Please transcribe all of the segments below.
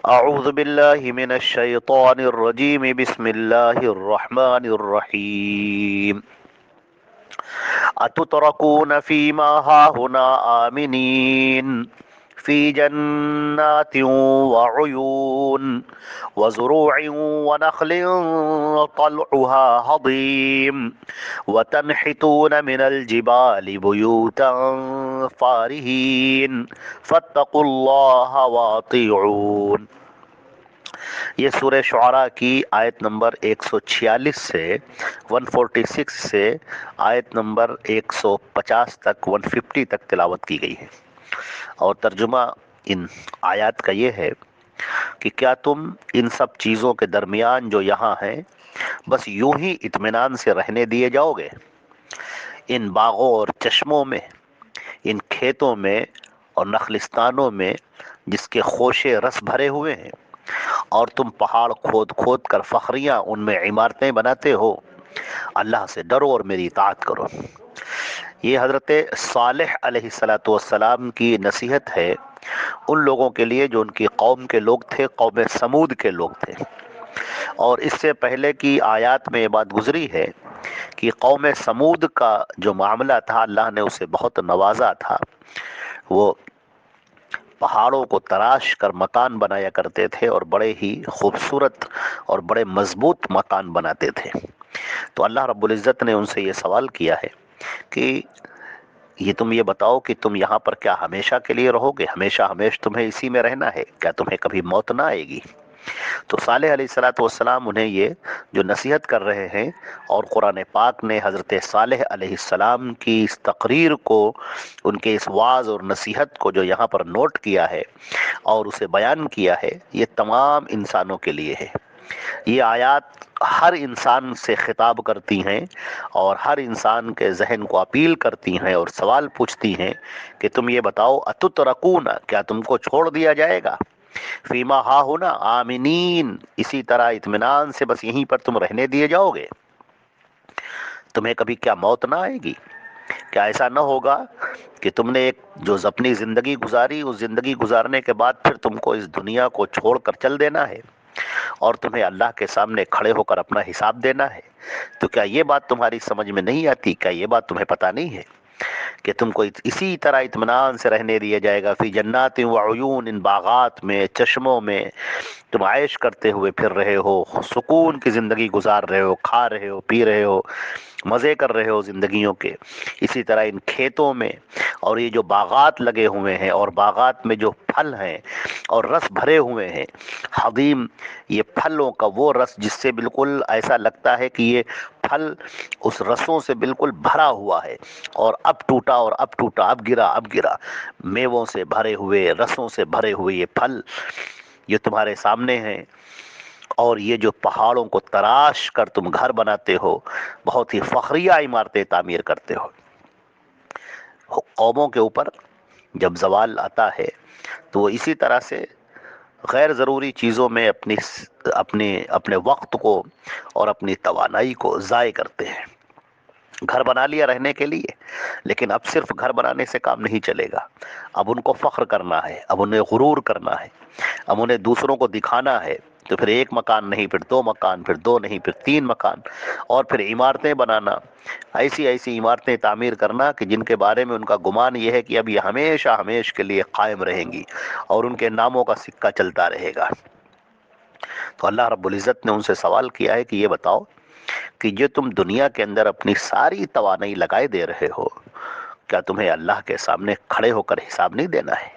اعوذ باللہ من الشیطان الرجیم بسم اللہ الرحمن الرحیم اتترکون فیما ہاہنا آمنین فی جنات وعیون وزروع ونخل طلعها ہضیم وتنحتون من الجبال بیوتا فارہین فاتقوا اللہ واطیعون۔ یہ سورہ شعراء کی آیت نمبر 146 سے 146 سے آیت نمبر 150 تک 150 تک تلاوت کی گئی ہے، اور ترجمہ ان آیات کا یہ ہے کہ کیا تم ان سب چیزوں کے درمیان جو یہاں ہیں بس یوں ہی اطمینان سے رہنے دیے جاؤ گے؟ ان باغوں اور چشموں میں، ان کھیتوں میں اور نخلستانوں میں جس کے خوشے رس بھرے ہوئے ہیں، اور تم پہاڑ کھود کھود کر فخریاں ان میں عمارتیں بناتے ہو، اللہ سے ڈرو اور میری اطاعت کرو۔ یہ حضرت صالح علیہ السلام کی نصیحت ہے ان لوگوں کے لیے جو ان کی قوم کے لوگ تھے، قوم سمود کے لوگ تھے۔ اور اس سے پہلے کی آیات میں یہ بات گزری ہے کہ قوم سمود کا جو معاملہ تھا، اللہ نے اسے بہت نوازا تھا۔ وہ پہاڑوں کو تراش کر مکان بنایا کرتے تھے، اور بڑے ہی خوبصورت اور بڑے مضبوط مکان بناتے تھے۔ تو اللہ رب العزت نے ان سے یہ سوال کیا ہے کہ یہ تم یہ بتاؤ کہ تم یہاں پر کیا ہمیشہ کے لیے رہو گے؟ ہمیشہ ہمیشہ تمہیں اسی میں رہنا ہے؟ کیا تمہیں کبھی موت نہ آئے گی؟ تو صالح علیہ السلام انہیں یہ جو نصیحت کر رہے ہیں، اور قرآن پاک نے حضرت صالح علیہ السلام کی اس تقریر کو، ان کے اس وعظ اور نصیحت کو جو یہاں پر نوٹ کیا ہے اور اسے بیان کیا ہے، یہ تمام انسانوں کے لیے ہے۔ یہ آیات ہر انسان سے خطاب کرتی ہیں اور ہر انسان کے ذہن کو اپیل کرتی ہیں اور سوال پوچھتی ہیں کہ تم یہ بتاؤ، اتترکون، کیا تم کو چھوڑ دیا جائے گا؟ فیما ہاہنا آمنین، اسی طرح اطمینان سے بس یہیں پر تم رہنے دیے جاؤ گے؟ تمہیں کبھی کیا موت نہ آئے گی؟ کیا ایسا نہ ہوگا کہ تم نے ایک جو اپنی زندگی گزاری، اس زندگی گزارنے کے بعد پھر تم کو اس دنیا کو چھوڑ کر چل دینا ہے اور تمہیں اللہ کے سامنے کھڑے ہو کر اپنا حساب دینا ہے؟ تو کیا یہ بات تمہاری سمجھ میں نہیں آتی؟ کیا یہ بات تمہیں پتہ نہیں ہے کہ تم کو اسی طرح اطمینان سے رہنے دیا جائے گا؟ فی جنات وعیون، ان باغات میں، چشموں میں تم عائش کرتے ہوئے پھر رہے ہو، سکون کی زندگی گزار رہے ہو، کھا رہے ہو، پی رہے ہو، مزے کر رہے ہو زندگیوں کے۔ اسی طرح ان کھیتوں میں، اور یہ جو باغات لگے ہوئے ہیں اور باغات میں جو پھل ہیں اور رس بھرے ہوئے ہیں، حدیم، یہ پھلوں کا وہ رس جس سے بالکل ایسا لگتا ہے کہ یہ پھل اس رسوں سے بالکل بھرا ہوا ہے، اور اب ٹوٹا اور اب ٹوٹا، اب گرا اب گرا، میووں سے بھرے ہوئے، رسوں سے بھرے ہوئے یہ پھل یہ تمہارے سامنے ہیں۔ اور یہ جو پہاڑوں کو تراش کر تم گھر بناتے ہو، بہت ہی فخریہ عمارتیں تعمیر کرتے ہو۔ قوموں کے اوپر جب زوال آتا ہے تو وہ اسی طرح سے غیر ضروری چیزوں میں اپنے وقت کو اور اپنی توانائی کو ضائع کرتے ہیں۔ گھر بنا لیا رہنے کے لیے، لیکن اب صرف گھر بنانے سے کام نہیں چلے گا، اب ان کو فخر کرنا ہے، اب انہیں غرور کرنا ہے، اب انہیں دوسروں کو دکھانا ہے۔ تو پھر ایک مکان نہیں، پھر دو مکان، پھر دو نہیں، پھر تین مکان، اور پھر عمارتیں بنانا، ایسی ایسی عمارتیں تعمیر کرنا کہ جن کے بارے میں ان کا گمان یہ ہے کہ اب یہ ہمیشہ ہمیشہ کے لیے قائم رہیں گی اور ان کے ناموں کا سکہ چلتا رہے گا۔ تو اللہ رب العزت نے ان سے سوال کیا ہے کہ یہ بتاؤ کہ جو تم دنیا کے اندر اپنی ساری توانائی لگائے دے رہے ہو، کیا تمہیں اللہ کے سامنے کھڑے ہو کر حساب نہیں دینا ہے؟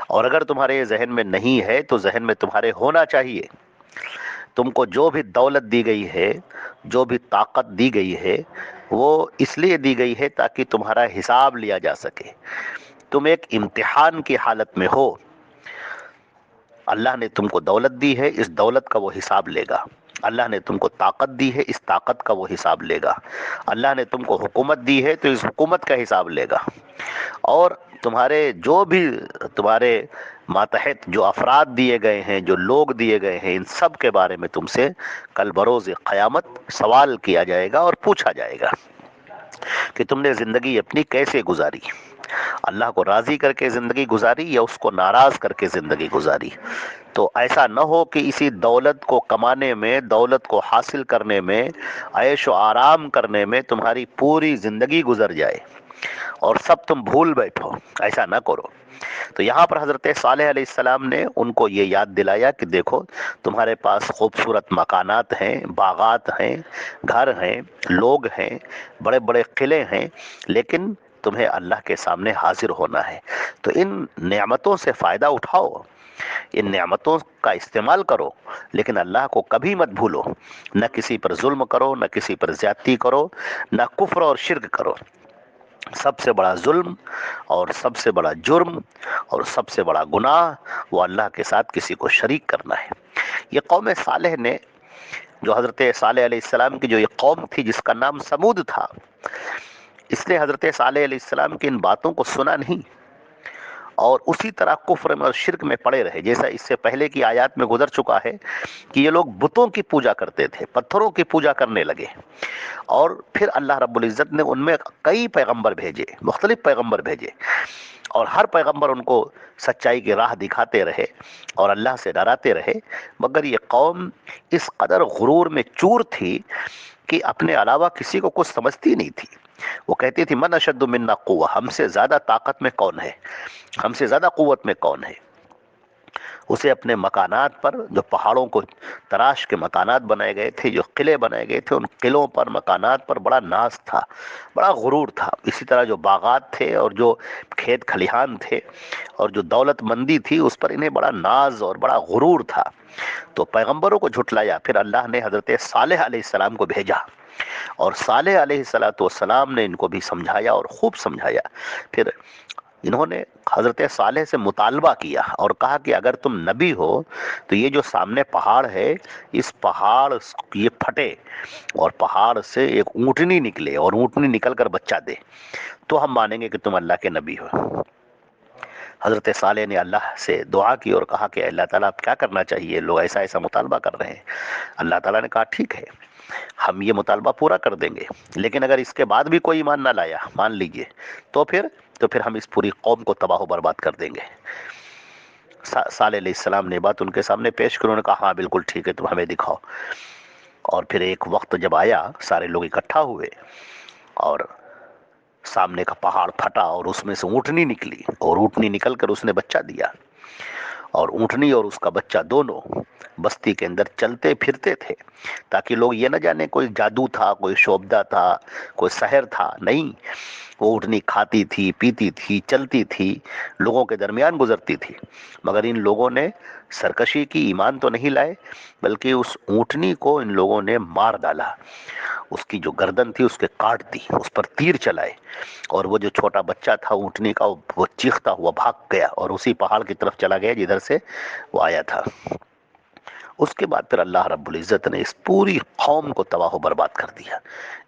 اور اگر تمہارے ذہن میں نہیں ہے تو ذہن میں تمہارے ہونا چاہیے۔ تم کو جو بھی دولت دی گئی ہے، جو بھی طاقت دی گئی ہے، وہ اس لیے دی گئی ہے تاکہ تمہارا حساب لیا جا سکے۔ تم ایک امتحان کی حالت میں ہو، اللہ نے تم کو دولت دی ہے، اس دولت کا وہ حساب لے گا۔ اللہ نے تم کو طاقت دی ہے، اس طاقت کا وہ حساب لے گا۔ اللہ نے تم کو حکومت دی ہے تو اس حکومت کا حساب لے گا۔ اور تمہارے جو بھی تمہارے ماتحت جو افراد دیے گئے ہیں، جو لوگ دیے گئے ہیں، ان سب کے بارے میں تم سے کل بروز قیامت سوال کیا جائے گا اور پوچھا جائے گا کہ تم نے زندگی اپنی کیسے گزاری۔ اللہ کو راضی کر کے زندگی گزاری یا اس کو ناراض کر کے زندگی گزاری. تو ایسا نہ ہو کہ اسی دولت کو کمانے میں، دولت کو حاصل کرنے میں، عیش و آرام کرنے میں تمہاری پوری زندگی گزر جائے اور سب تم بھول بیٹھو. ایسا نہ کرو. تو یہاں پر حضرت صالح علیہ السلام نے ان کو یہ یاد دلایا کہ دیکھو تمہارے پاس خوبصورت مکانات ہیں، باغات ہیں، گھر ہیں، لوگ ہیں، بڑے بڑے قلعے ہیں، لیکن تمہیں اللہ کے سامنے حاضر ہونا ہے. تو ان نعمتوں سے فائدہ اٹھاؤ، ان نعمتوں کا استعمال کرو، لیکن اللہ کو کبھی مت بھولو. نہ کسی پر ظلم کرو، نہ کسی پر زیادتی کرو، نہ کفر اور شرک کرو. سب سے بڑا ظلم اور سب سے بڑا جرم اور سب سے بڑا گناہ وہ اللہ کے ساتھ کسی کو شریک کرنا ہے. یہ قوم صالح نے، جو حضرت صالح علیہ السلام کی جو یہ قوم تھی جس کا نام سمود تھا، اس نے حضرت صالح علیہ السلام کی ان باتوں کو سنا نہیں اور اسی طرح کفر میں اور شرک میں پڑے رہے. جیسا اس سے پہلے کی آیات میں گزر چکا ہے کہ یہ لوگ بتوں کی پوجا کرتے تھے، پتھروں کی پوجا کرنے لگے. اور پھر اللہ رب العزت نے ان میں کئی پیغمبر بھیجے، مختلف پیغمبر بھیجے، اور ہر پیغمبر ان کو سچائی کی راہ دکھاتے رہے اور اللہ سے ڈراتے رہے. مگر یہ قوم اس قدر غرور میں چور تھی کہ اپنے علاوہ کسی کو کچھ سمجھتی نہیں تھی. وہ کہتی تھی من اشد منا قوہ، ہم سے زیادہ طاقت میں کون ہے، ہم سے زیادہ قوت میں کون ہے. اسے اپنے مکانات پر، جو پہاڑوں کو تراش کے مکانات بنائے گئے تھے، جو قلعے بنائے گئے تھے، ان قلعوں پر، مکانات پر بڑا ناز تھا، بڑا غرور تھا. اسی طرح جو باغات تھے اور جو کھیت کھلیان تھے اور جو دولت مندی تھی، اس پر انہیں بڑا ناز اور بڑا غرور تھا. تو پیغمبروں کو جھٹلایا. پھر اللہ نے حضرت صالح علیہ السلام کو بھیجا اور صالح علیہ السلام نے ان کو بھی سمجھایا اور خوب سمجھایا. پھر انہوں نے حضرت صالح سے مطالبہ کیا اور کہا کہ اگر تم نبی ہو تو یہ جو سامنے پہاڑ ہے، اس پہاڑ یہ پھٹے اور پہاڑ سے ایک اونٹنی نکلے اور اونٹنی نکل کر بچہ دے تو ہم مانیں گے کہ تم اللہ کے نبی ہو. حضرت صالح نے اللہ سے دعا کی اور کہا کہ اللہ تعالیٰ اب کیا کرنا چاہیے، لوگ ایسا ایسا مطالبہ کر رہے ہیں. اللہ تعالیٰ نے کہا ٹھیک ہے، ہم یہ مطالبہ پورا کر دیں گے، لیکن اگر اس کے بعد بھی کوئی ایمان نہ لایا، مان لیجئے، تو پھر ہم اس پوری قوم کو تباہ و برباد کر دیں گے. صالح علیہ السلام نے بات ان کے سامنے پیش کی. انہوں نے کہا ہاں بالکل ٹھیک ہے، تم ہمیں دکھاؤ. اور پھر ایک وقت جب آیا، سارے لوگ اکٹھا ہوئے اور سامنے کا پہاڑ پھٹا اور اس میں سے اونٹنی نکلی اور اونٹنی نکل کر اس نے بچہ دیا. اور اونٹنی اور اس کا بچہ دونوں بستی کے اندر چلتے پھرتے تھے تاکہ لوگ یہ نہ جانے کوئی جادو تھا، کوئی شعبدہ تھا، کوئی سحر تھا. نہیں، وہ اونٹنی کھاتی تھی، پیتی تھی، چلتی تھی، لوگوں کے درمیان گزرتی تھی. مگر ان لوگوں نے سرکشی کی، ایمان تو نہیں لائے، بلکہ اس اونٹنی کو ان لوگوں نے مار ڈالا. اس کی جو گردن تھی اس کے کاٹ دی، اس پر تیر چلائے، اور وہ جو چھوٹا بچہ تھا اونٹنی کا وہ چیختا ہوا بھاگ گیا اور اسی پہاڑ کی طرف چلا گیا جدھر سے وہ آیا تھا. اس کے بعد پھر اللہ رب العزت نے اس پوری قوم کو تباہ و برباد کر دیا.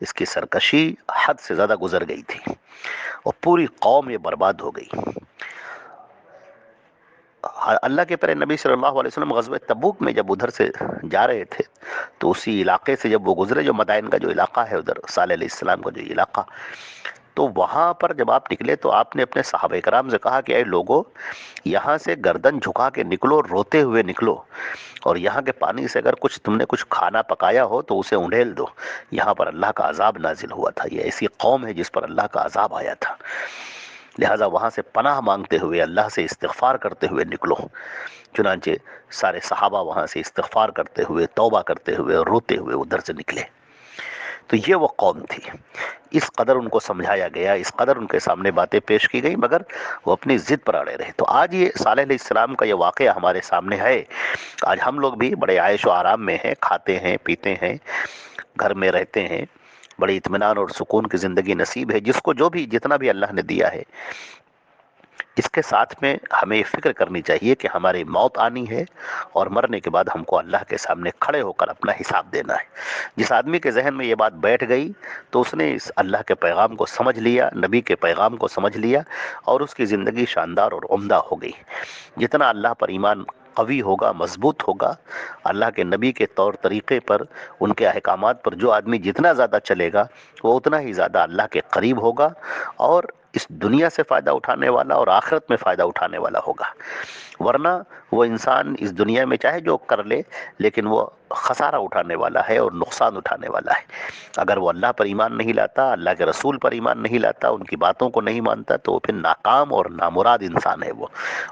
اس کی سرکشی حد سے زیادہ گزر گئی تھی اور پوری قوم یہ برباد ہو گئی. اللہ کے پیارے نبی صلی اللہ علیہ وسلم غزوہ تبوک میں جب ادھر سے جا رہے تھے تو اسی علاقے سے جب وہ گزرے، جو مدائن کا جو علاقہ ہے ادھر صالح علیہ السلام کا جو علاقہ، تو وہاں پر جب آپ نکلے تو آپ نے اپنے صحابہ کرام سے کہا کہ اے لوگو، یہاں سے گردن جھکا کے نکلو، روتے ہوئے نکلو، اور یہاں کے پانی سے اگر تم نے کچھ کھانا پکایا ہو تو اسے انڈیل دو. یہاں پر اللہ کا عذاب نازل ہوا تھا. یہ ایسی قوم ہے جس پر اللہ کا عذاب آیا تھا. لہٰذا وہاں سے پناہ مانگتے ہوئے، اللہ سے استغفار کرتے ہوئے نکلو. چنانچہ سارے صحابہ وہاں سے استغفار کرتے ہوئے، توبہ کرتے ہوئے اور روتے ہوئے ادھر سے نکلے. تو یہ وہ قوم تھی. اس قدر ان کو سمجھایا گیا، اس قدر ان کے سامنے باتیں پیش کی گئی، مگر وہ اپنی ضد پر اڑے رہے. تو آج یہ صالح علیہ السلام کا یہ واقعہ ہمارے سامنے ہے. آج ہم لوگ بھی بڑے عیش و آرام میں ہیں، کھاتے ہیں، پیتے ہیں، گھر میں رہتے ہیں، بڑی اطمینان اور سکون کی زندگی نصیب ہے. جس کو جو بھی جتنا بھی اللہ نے دیا ہے، اس کے ساتھ میں ہمیں یہ فکر کرنی چاہیے کہ ہماری موت آنی ہے اور مرنے کے بعد ہم کو اللہ کے سامنے کھڑے ہو کر اپنا حساب دینا ہے. جس آدمی کے ذہن میں یہ بات بیٹھ گئی تو اس نے اس اللہ کے پیغام کو سمجھ لیا، نبی کے پیغام کو سمجھ لیا، اور اس کی زندگی شاندار اور عمدہ ہو گئی. جتنا اللہ پر ایمان قوی ہوگا، مضبوط ہوگا، اللہ کے نبی کے طور طریقے پر، ان کے احکامات پر جو آدمی جتنا زیادہ چلے گا وہ اتنا ہی زیادہ اللہ کے قریب ہوگا اور اس دنیا سے فائدہ اٹھانے والا اور آخرت میں فائدہ اٹھانے والا ہوگا، ورنہ وہ انسان اس دنیا میں چاہے جو کر لے لیکن وہ خسارہ اٹھانے والا ہے اور نقصان اٹھانے والا ہے۔ اگر وہ اللہ پر ایمان نہیں لاتا، اللہ کے رسول پر ایمان نہیں لاتا، ان کی باتوں کو نہیں مانتا، تو وہ پھر ناکام اور نامراد انسان ہے وہ،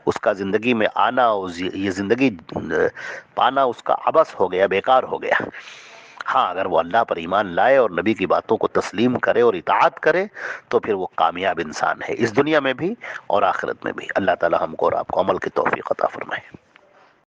اس کا زندگی میں آنا اور یہ زندگی پانا اس کا عبث ہو گیا، بیکار ہو گیا۔ ہاں اگر وہ اللہ پر ایمان لائے اور نبی کی باتوں کو تسلیم کرے اور اطاعت کرے تو پھر وہ کامیاب انسان ہے، اس دنیا میں بھی اور آخرت میں بھی۔ اللہ تعالی ہم کو اور آپ کو عمل کی توفیق عطا فرمائے۔